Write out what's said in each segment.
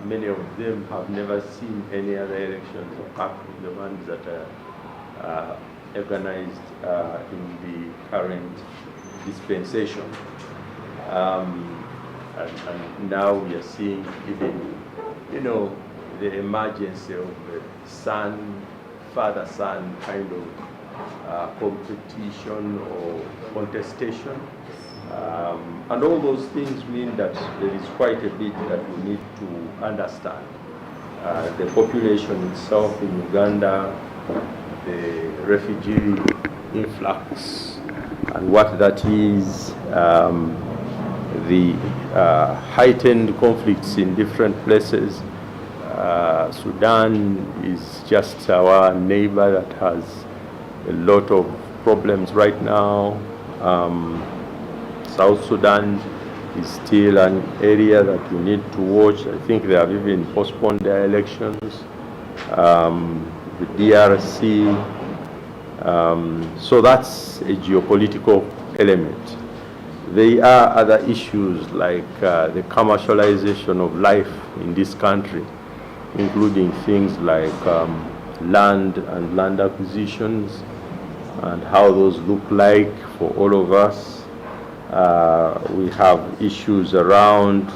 many of them have never seen any other elections apart from the ones that are organized in the current dispensation. And now we are seeing even, the emergence of father-son kind of competition or contestation. And all those things mean that there is quite a bit that we need to understand. The population itself in Uganda, the refugee influx, and what that is, the heightened conflicts in different places. Sudan is just our neighbor that has a lot of problems right now. South Sudan is still an area that we need to watch. I think they have even postponed their elections. The DRC. So that's a geopolitical element. There are other issues like the commercialization of life in this country, including things like land and land acquisitions and how those look like for all of us. We have issues around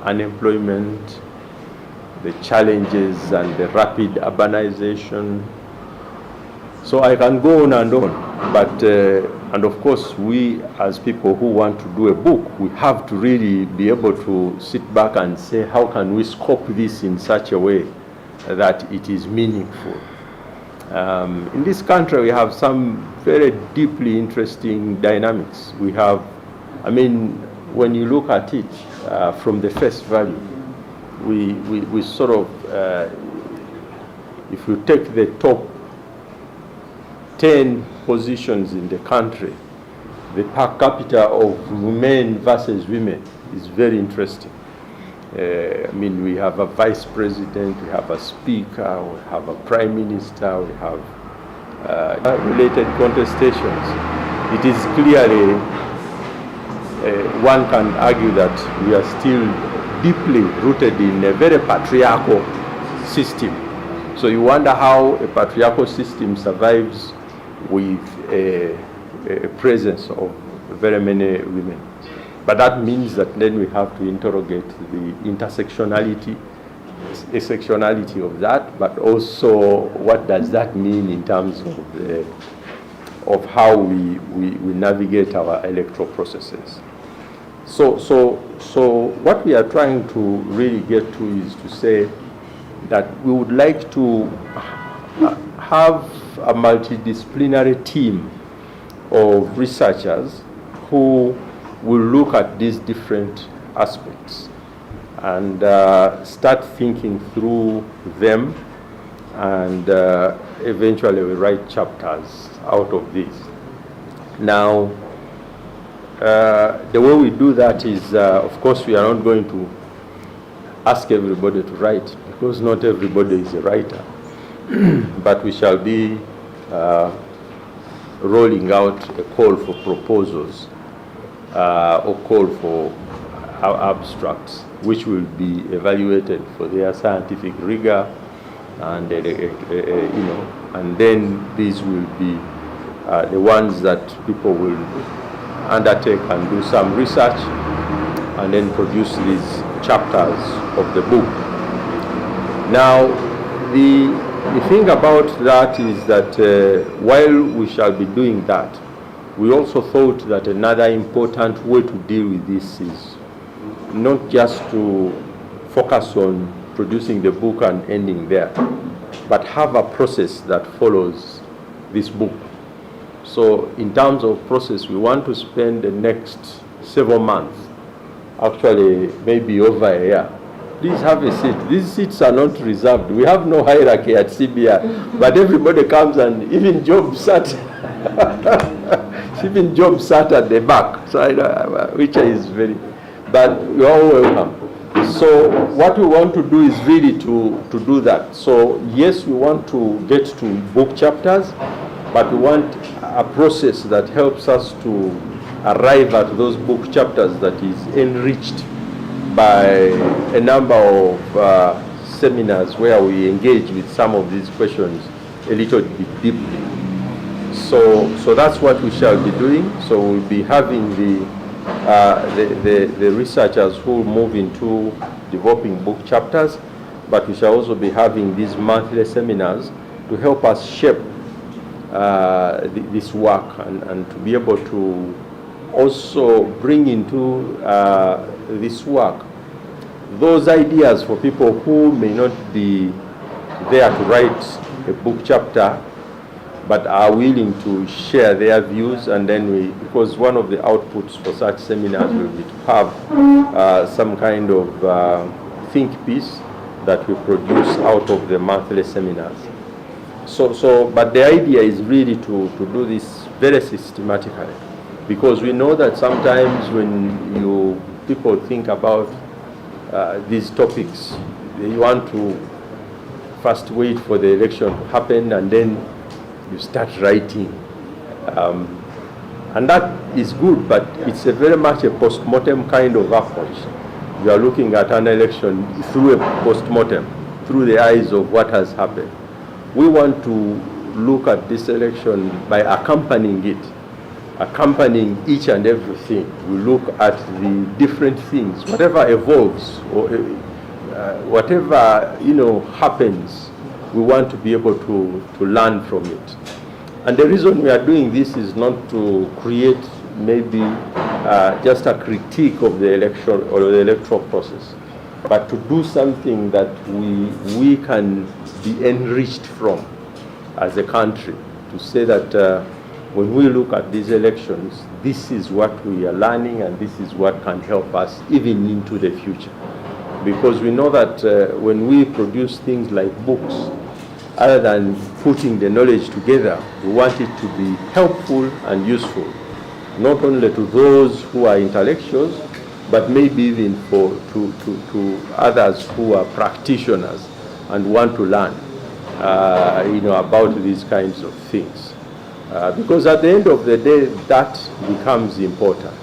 unemployment, the challenges and the rapid urbanization. So I can go on and on, but and of course we as people who want to do a book, we have to really be able to sit back and say, how can we scope this in such a way that it is meaningful? In this country we have some very deeply interesting dynamics. We have, when you look at it from the face value, we sort of, if you take the top 10 positions in the country, the per capita of men versus women is very interesting. We have a vice president, we have a speaker, we have a prime minister, we have related contestations. It is clearly, one can argue that we are still deeply rooted in a very patriarchal system. So you wonder how a patriarchal system survives with a presence of very many women. But that means that then we have to interrogate the intersectionality of that, but also what does that mean in terms of how we navigate our electoral processes. So what we are trying to really get to is to say that we would like to have a multidisciplinary team of researchers who will look at these different aspects and start thinking through them, and eventually we write chapters out of this. Now, the way we do that is, of course, we are not going to ask everybody to write, because not everybody is a writer. But we shall be rolling out a call for proposals or call for abstracts, which will be evaluated for their scientific rigor, and and then these will be the ones that people will undertake and do some research, and then produce these chapters of the book. Now, the thing about that is that while we shall be doing that, we also thought that another important way to deal with this is not just to focus on producing the book and ending there, but have a process that follows this book. So in terms of process, we want to spend the next several months, actually maybe over a year. Please have a seat. These seats are not reserved. We have no hierarchy at CBI, but everybody comes, and even Job sat, even Job sat at the back, so which is very, but you're all welcome. So what we want to do is really to do that. So yes, we want to get to book chapters, but we want a process that helps us to arrive at those book chapters that is enriched by a number of seminars where we engage with some of these questions a little bit deeply. So that's what we shall be doing. So we'll be having the researchers who move into developing book chapters, but we shall also be having these monthly seminars to help us shape this work and to be able to also bring into this work those ideas for people who may not be there to write a book chapter but are willing to share their views. And then because one of the outputs for such seminars will be to have some kind of think piece that we produce out of the monthly seminars. But the idea is really to do this very systematically, because we know that sometimes when people think about these topics, you want to first wait for the election to happen and then you start writing. And that is good, but it's very much a post-mortem kind of approach. You are looking at an election through a post-mortem, through the eyes of what has happened. We want to look at this election by accompanying it, accompanying each and everything. We look at the different things, whatever evolves or whatever happens, we want to be able to learn from it. And the reason we are doing this is not to create maybe just a critique of the election or the electoral process, but to do something that we can be enriched from as a country, to say that when we look at these elections, this is what we are learning and this is what can help us even into the future. Because we know that when we produce things like books, other than putting the knowledge together, we want it to be helpful and useful, not only to those who are intellectuals, but maybe even to others who are practitioners and want to learn about these kinds of things. Because at the end of the day, that becomes important.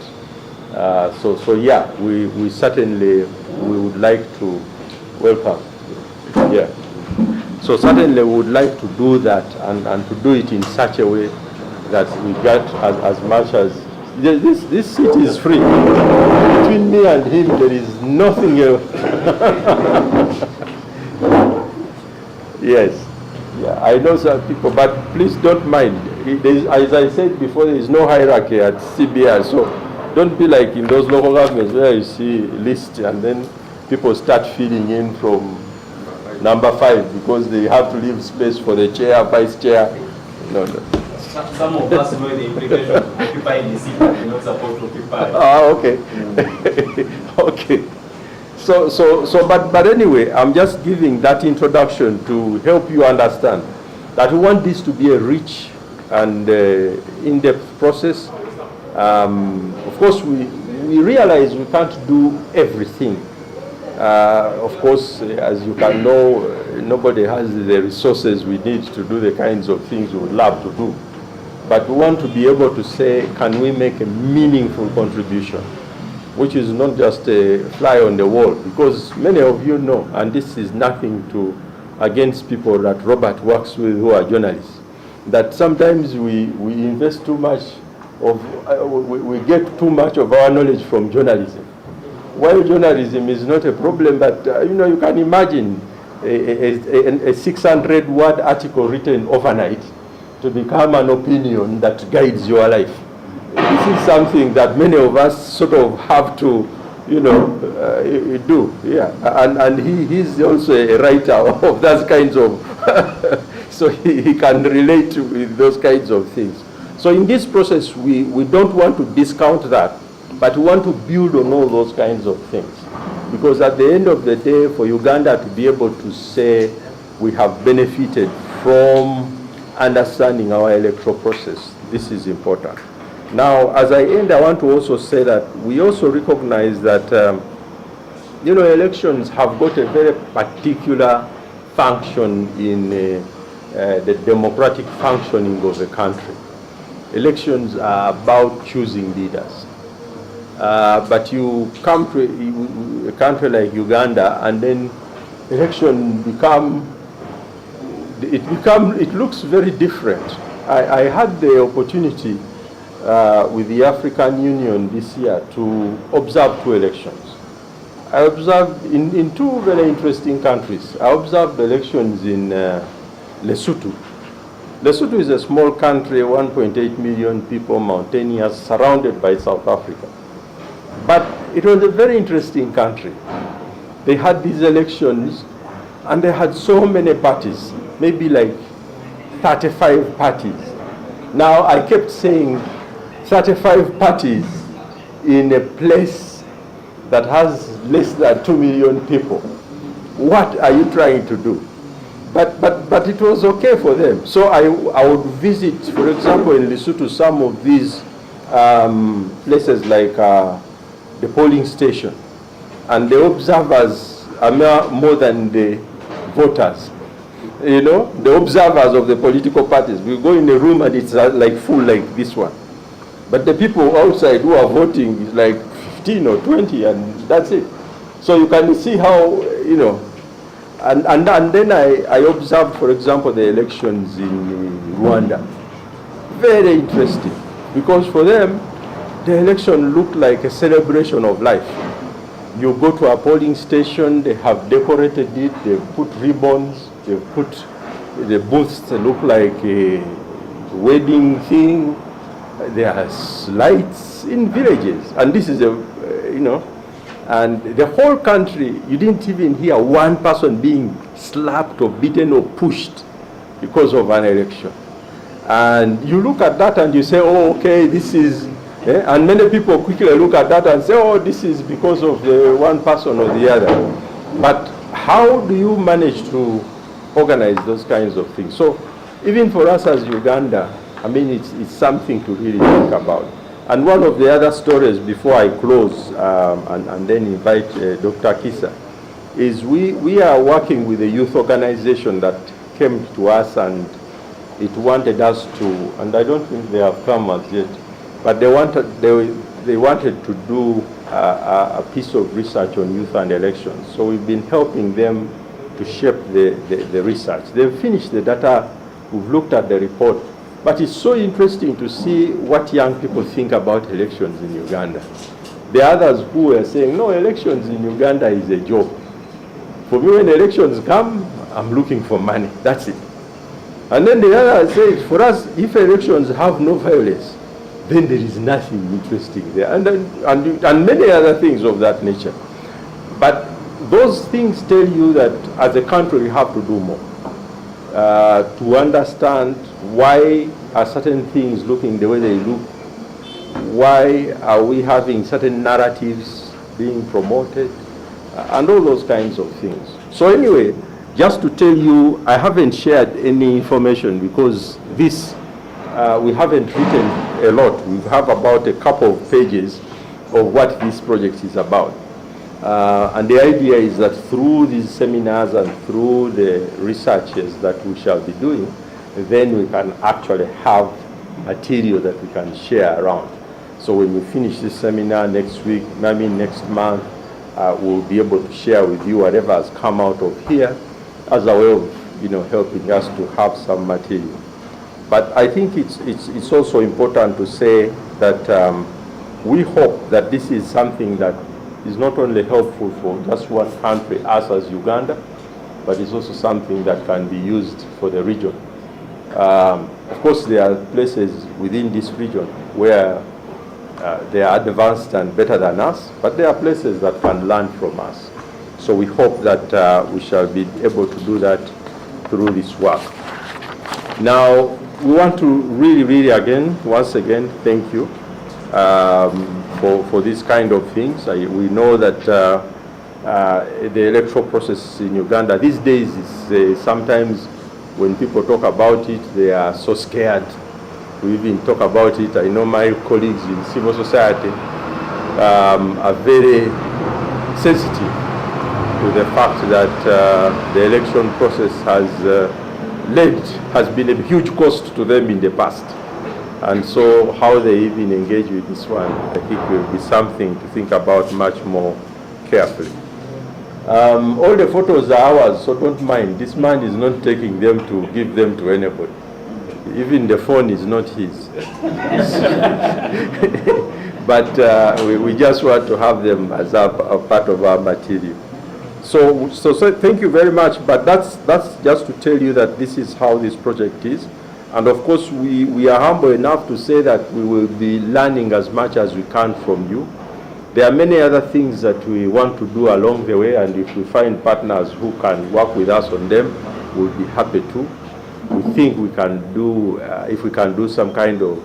So yeah, we certainly would like to welcome. Yeah. So certainly we would like to do that and to do it in such a way that we get as much as this seat is free. Between me and him, there is nothing else. Yes. Yeah, I know some people, but please don't mind. As I said before, there is no hierarchy at CBR, so don't be like in those local governments where you see lists and then people start filling in from number 5 because they have to leave space for the chair, vice chair. No. Some of us know the implication of occupying the seat that we're not supposed to occupy. Okay. Okay. But anyway, I'm just giving that introduction to help you understand that we want this to be a rich and in-depth process. Of course, we realize we can't do everything. Of course, as you can know, nobody has the resources we need to do the kinds of things we would love to do. But we want to be able to say, can we make a meaningful contribution, which is not just a fly on the wall, because many of you know, and this is nothing against people that Robert works with who are journalists, that sometimes we invest too much we get too much of our knowledge from journalism. While journalism is not a problem, but you can imagine a 600-word article written overnight to become an opinion that guides your life. This is something that many of us sort of have to, do. Yeah, and he's also a writer of those kinds of, so he can relate to those kinds of things. So in this process, we don't want to discount that, but we want to build on all those kinds of things. Because at the end of the day, for Uganda to be able to say we have benefited from understanding our electoral process, this is important. Now, as I end, I want to also say that we also recognize that, elections have got a very particular function in the democratic functioning of the country. Elections are about choosing leaders. But you come to a country like Uganda, and then election it looks very different. I had the opportunity with the African Union this year to observe 2 elections. I observed in 2 very interesting countries. I observed elections in Lesotho. Lesotho is a small country, 1.8 million people, mountainous, surrounded by South Africa. But it was a very interesting country. They had these elections, and they had so many parties, maybe like 35 parties. Now, I kept saying 35 parties in a place that has less than 2 million people. What are you trying to do? But it was okay for them. So I would visit, for example, in Lesotho, some of these places like the polling station. And the observers are more than the voters. You know, the observers of the political parties. We go in a room and it's like full like this one. But the people outside who are voting is like 15 or 20, and that's it. So you can see how, you know, and then I observed, for example, the elections in Rwanda. Very interesting, because for them, the election looked like a celebration of life. You go to a polling station, they have decorated it, they put ribbons, they put the booths that look like a wedding thing. There are lights in villages, and this is a, you know, and the whole country, you didn't even hear one person being slapped or beaten or pushed because of an election. And you look at that and you say, oh, okay, this is, and many people quickly look at that and say, oh, this is because of the one person or the other. But how do you manage to organize those kinds of things? So even for us as Uganda, I mean, it's something to really think about. And one of the other stories before I close and then invite Dr. Kisa is we are working with a youth organization that came to us, and it wanted us to, and I don't think they have come as yet, but they wanted to do a piece of research on youth and elections. So we've been helping them to shape the research. They've finished the data, we've looked at the report, but it's so interesting to see what young people think about elections in Uganda. The others who are saying, no, elections in Uganda is a joke. For me, when elections come, I'm looking for money, that's it. And then the other says, for us, if elections have no violence, then there is nothing interesting there. And many other things of that nature. But those things tell you that as a country, we have to do more to understand why are certain things looking the way they look. Why are we having certain narratives being promoted? And all those kinds of things. So anyway, just to tell you, I haven't shared any information because this, we haven't written a lot. We have about a couple of pages of what this project is about. And the idea is that through these seminars and through the researches that we shall be doing, then we can actually have material that we can share around. So when we finish this seminar next week, maybe next month, we'll be able to share with you whatever has come out of here as a way of, you know, helping us to have some material. But I think it's also important to say that we hope that this is something that is not only helpful for just one country, us as Uganda, but it's also something that can be used for the region. Of course, there are places within this region where they are advanced and better than us, but there are places that can learn from us. So we hope that we shall be able to do that through this work. Now, we want to really again, once again, thank you for these kind of things. We know that the electoral process in Uganda these days is sometimes when people talk about it, they are so scared to even talk about it. I know my colleagues in civil society are very sensitive to the fact that the election process has been a huge cost to them in the past. And so how they even engage with this one, I think will be something to think about much more carefully. All the photos are ours, so don't mind. This man is not taking them to give them to anybody. Even the phone is not his. But we just want to have them as a part of our material. So thank you very much, but that's just to tell you that this is how this project is. And of course, we are humble enough to say that we will be learning as much as we can from you. There are many other things that we want to do along the way, and if we find partners who can work with us on them, we'll be happy to. We think we can do, if we can do some kind of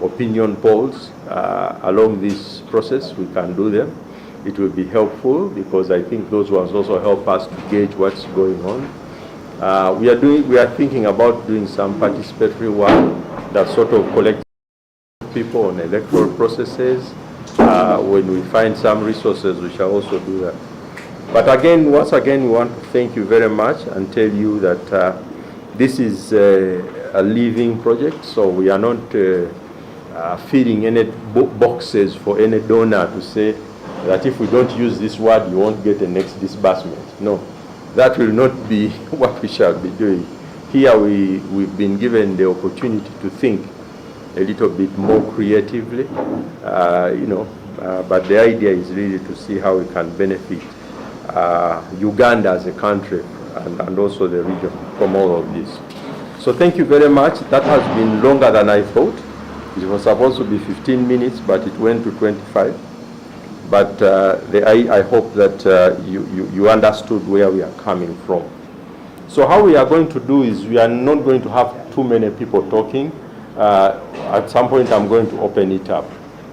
opinion polls along this process, we can do them. It will be helpful because I think those ones also help us to gauge what's going on. We are thinking about doing some participatory work that sort of collects people on electoral processes. When we find some resources, we shall also do that. But again, once again, we want to thank you very much and tell you that this is a living project, so we are not feeding any boxes for any donor to say that if we don't use this word, you won't get the next disbursement. No, that will not be what we shall be doing. Here we've been given the opportunity to think a little bit more creatively, but the idea is really to see how we can benefit Uganda as a country and also the region from all of this. So thank you very much. That has been longer than I thought. It was supposed to be 15 minutes, but it went to 25. But I hope that you understood where we are coming from. So how we are going to do is we are not going to have too many people talking. At some point, I'm going to open it up.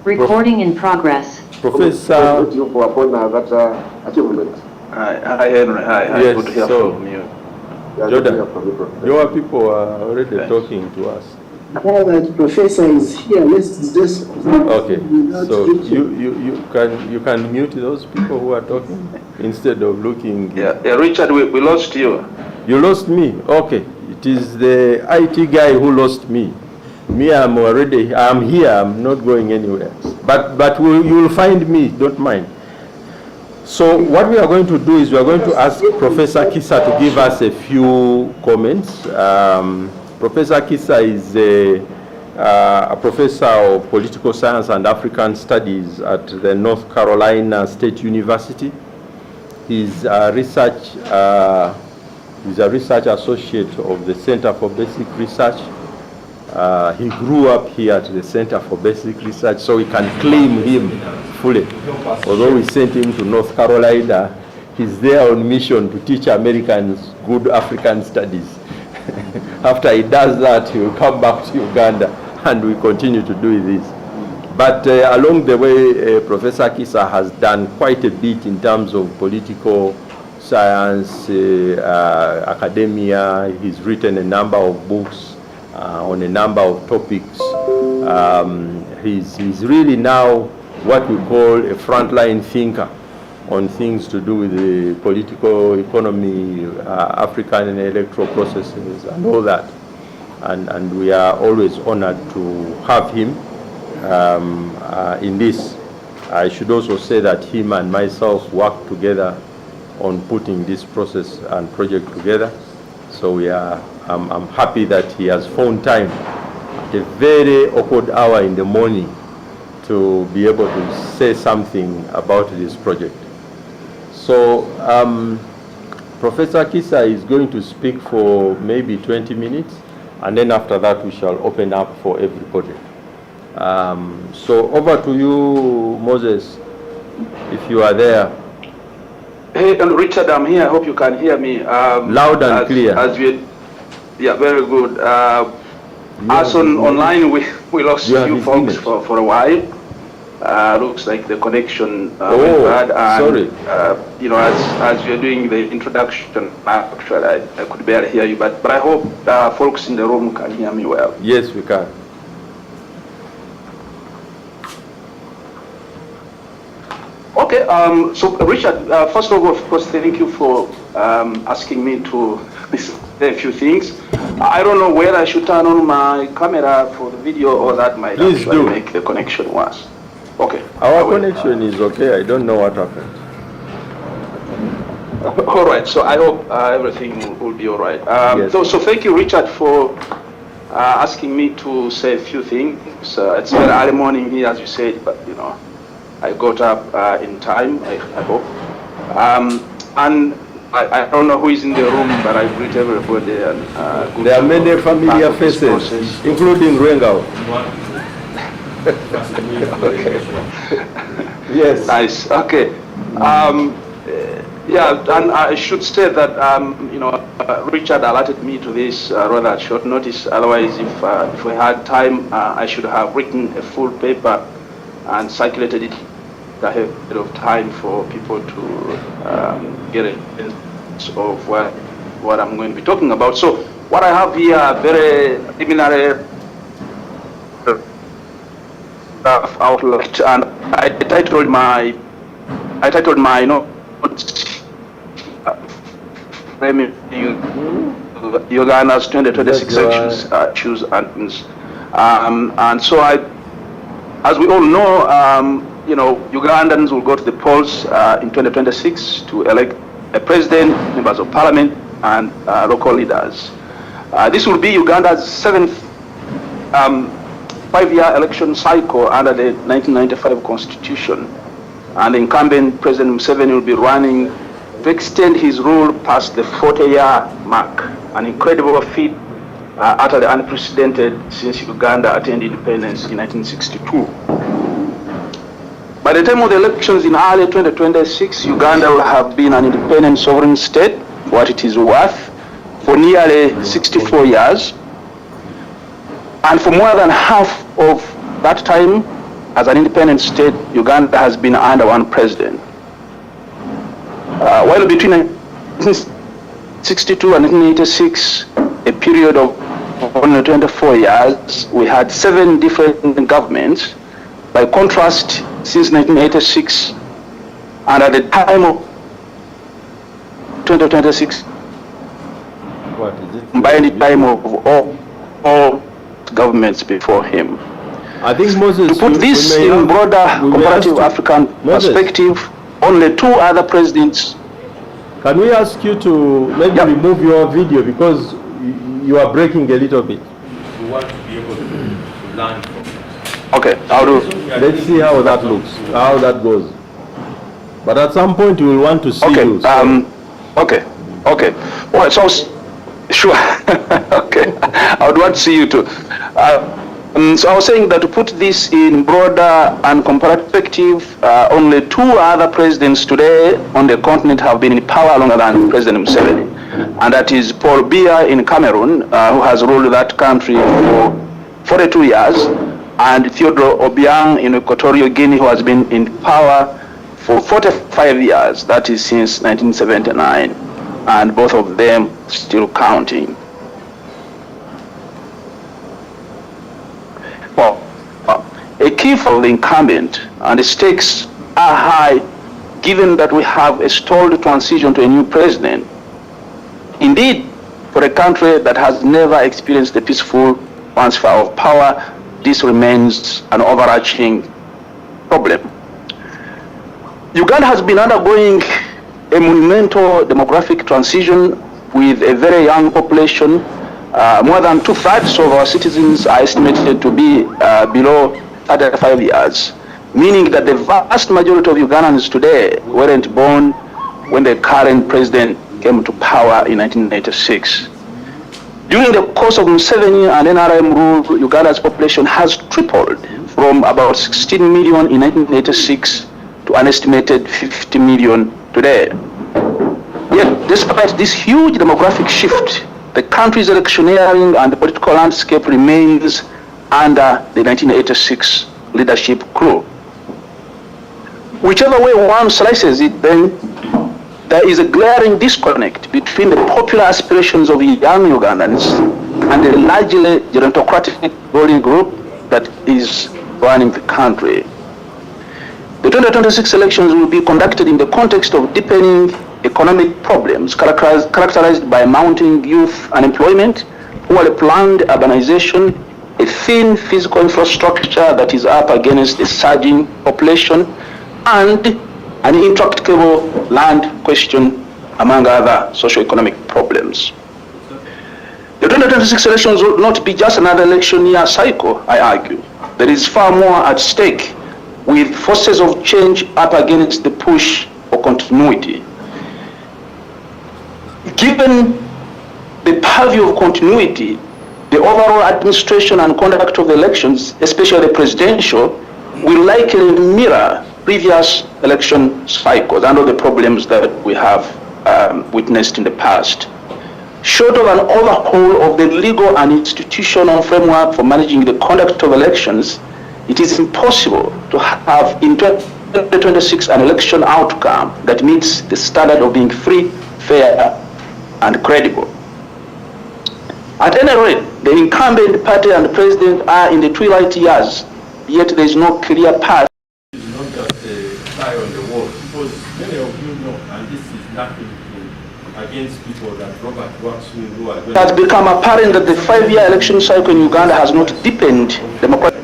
Recording in progress. Professor. You for that achievement. Hi, Henry. Hi. Yes, Good to hear so, from you. Jordan, your people are already talking to us. Now that professor is here, let's just. Okay, so you can mute those people who are talking instead of looking. Yeah, Richard, we lost you. You lost me. Okay, it is the IT guy who lost me. Me, I'm here. I'm not going anywhere. But you will find me. Don't mind. So what we are going to do is we are going to ask Professor Kisa to give us a few comments. Professor Kisa is a professor of political science and African studies at the North Carolina State University. He's a research associate of the Center for Basic Research. He grew up here at the Center for Basic Research, so we can claim him fully. Although we sent him to North Carolina, he's there on mission to teach Americans good African studies. After he does that, he will come back to Uganda, and we continue to do this. But along the way, Professor Kisa has done quite a bit in terms of political science, academia. He's written a number of books on a number of topics. He's really now what we call a frontline thinker on things to do with the political economy, African electoral processes, and all that. And we are always honored to have him in this. I should also say that him and myself worked together on putting this process and project together. So I'm happy that he has found time at a very awkward hour in the morning to be able to say something about this project. So Professor Kisa is going to speak for maybe 20 minutes, and then after that we shall open up for everybody. So over to you, Moses, if you are there. Hey, Richard, I'm here. I hope you can hear me. Loud and clear. Yeah, very good. As online, we lost you folks for a while. Looks like the connection went bad. And, sorry. As you're doing the introduction, actually, I could barely hear you, but I hope folks in the room can hear me well. Yes, we can. Okay, so Richard, first of all, of course, thank you for asking me to say a few things. I don't know whether I should turn on my camera for the video or that might Please actually do. make the connection worse. Okay. Our connection is okay. I don't know what happened. All right. So I hope everything will be all right. Yes. So thank you, Richard, for asking me to say a few things. It's very early morning here, as you said, but I got up in time. I hope. And I don't know who is in the room, but I greet everybody. And There are many familiar faces, including Rengao. Yes. Nice. Okay. Yeah, and I should say that Richard alerted me to this rather at short notice. Otherwise, if we had time, I should have written a full paper and circulated it ahead of time for people to get a sense of what I'm going to be talking about. So what I have here, very preliminary outlook, and I titled my notes framing Uganda's 2026 elections, choose and so as we all know, Ugandans will go to the polls in 2026 to elect a president, members of parliament, and local leaders. This will be Uganda's 7th 5-year election cycle under the 1995 constitution. And the incumbent President Museveni will be running to extend his rule past the 40-year mark, an incredible feat utterly unprecedented since Uganda attained independence in 1962. By the time of the elections in early 2026, Uganda will have been an independent sovereign state, what it is worth, for nearly 64 years. And for more than half of that time, as an independent state, Uganda has been under one president. While between 1962 and 1986, a period of only 24 years, we had 7 different governments. By contrast, since 1986, and at the time of 2026, What is it? by the time of all governments before him. I think Moses. To put this in broader comparative African Moses, perspective, only 2 other presidents. can we ask you to maybe remove your video because you are breaking a little bit? We want to be able to learn from it. Okay, I'll do. Let's see how that looks, how that goes. But at some point we will want to see you. Okay, okay. Well, so sure. Okay, I would want to see you too. So I was saying that to put this in broader and comparative perspective, only 2 other presidents today on the continent have been in power longer than President Museveni, and that is Paul Biya in Cameroon, who has ruled that country for 42 years, and Theodore Obiang in Equatorial Guinea, who has been in power for 45 years, that is since 1979, and both of them still counting. Well, a key for the incumbent, and the stakes are high given that we have a stalled transition to a new president. Indeed, for a country that has never experienced a peaceful transfer of power, this remains an overarching problem. Uganda has been undergoing a monumental demographic transition with a very young population. More than 2/3 of our citizens are estimated to be below 35 years, meaning that the vast majority of Ugandans today weren't born when the current president came to power in 1986. During the course of Museveni and NRM rule, Uganda's population has tripled from about 16 million in 1986 to an estimated 50 million today. Yet, despite this huge demographic shift, the country's electioneering and the political landscape remains under the 1986 leadership crew. Whichever way one slices it, then there is a glaring disconnect between the popular aspirations of young Ugandans and the largely gerontocratic ruling group that is running the country. The 2026 elections will be conducted in the context of deepening economic problems characterized by mounting youth unemployment, poorly planned urbanization, a thin physical infrastructure that is up against a surging population, and an intractable land question, among other socio-economic problems. The 2026 elections will not be just another election year cycle, I argue. There is far more at stake, with forces of change up against the push for continuity. Given the purview of continuity, the overall administration and conduct of the elections, especially the presidential, will likely mirror previous election cycles and all the problems that we have witnessed in the past. Short of an overhaul of the legal and institutional framework for managing the conduct of elections, it is impossible to have in 2026 an election outcome that meets the standard of being free, fair, and credible. At any rate, the incumbent party and the president are in the twilight years, yet there is no clear path. It's not just a fly on the wall, because many of you know, and this is nothing against people that Robert works with who are It has become apparent that the 5-year election cycle in Uganda has not deepened democracy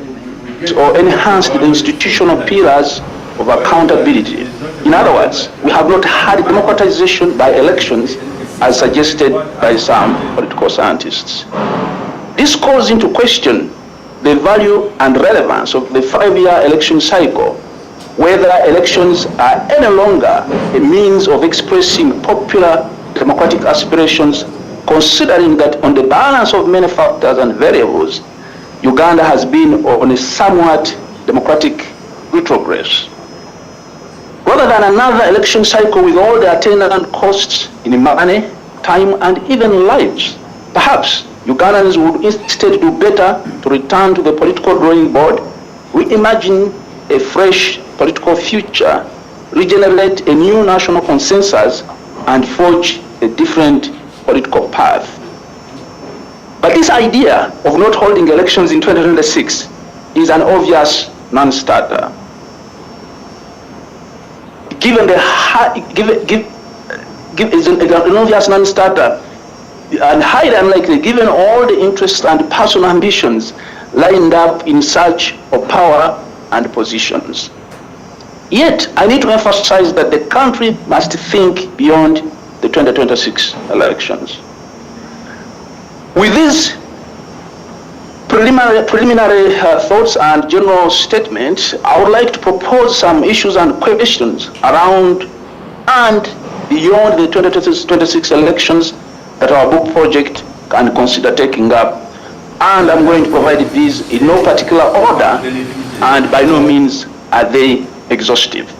or enhanced the institutional pillars of accountability. In other words, we have not had democratization by elections as suggested by some political scientists. This calls into question the value and relevance of the 5-year election cycle, whether elections are any longer a means of expressing popular democratic aspirations, considering that on the balance of many factors and variables, Uganda has been on a somewhat democratic retrogress. Rather than another election cycle with all the attendant costs in money, time, and even lives, perhaps Ugandans would instead do better to return to the political drawing board, reimagine a fresh political future, regenerate a new national consensus, and forge a different political path. But this idea of not holding elections in 2026 is an obvious non-starter. Given the is an obvious non-starter and highly unlikely given all the interests and personal ambitions lined up in search of power and positions. Yet, I need to emphasize that the country must think beyond the 2026 elections. With these preliminary thoughts and general statements, I would like to propose some issues and questions around and beyond the 2026 elections that our book project can consider taking up. And I'm going to provide these in no particular order, and by no means are they exhaustive.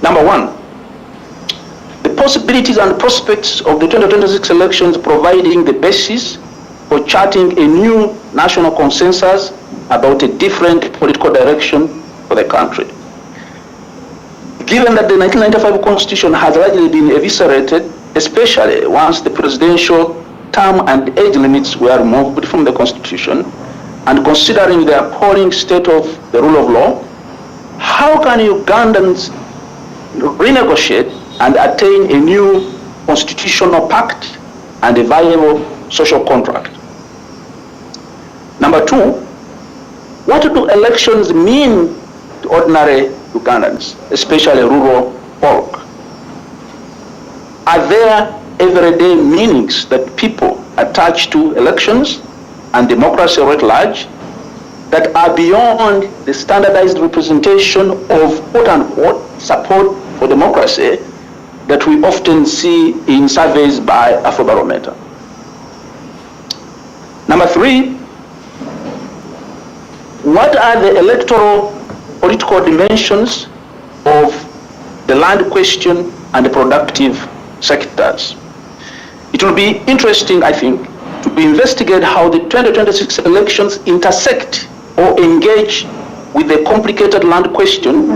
Number one, the possibilities and prospects of the 2026 elections providing the basis for charting a new national consensus about a different political direction for the country. Given that the 1995 Constitution has largely been eviscerated, especially once the presidential term and age limits were removed from the Constitution, and considering the appalling state of the rule of law, how can Ugandans renegotiate and attain a new constitutional pact and a viable social contract? Number two, what do elections mean to ordinary Ugandans, especially rural folk? Are there everyday meanings that people attach to elections and democracy at large that are beyond the standardized representation of quote-unquote support for democracy that we often see in surveys by Afrobarometer? Number three, what are the electoral political dimensions of the land question and the productive sectors? It will be interesting, I think, to investigate how the 2026 elections intersect or engage with the complicated land question,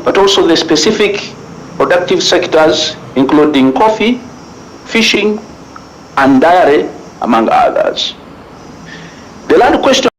but also the specific productive sectors, including coffee, fishing, and dairy, among others. The land question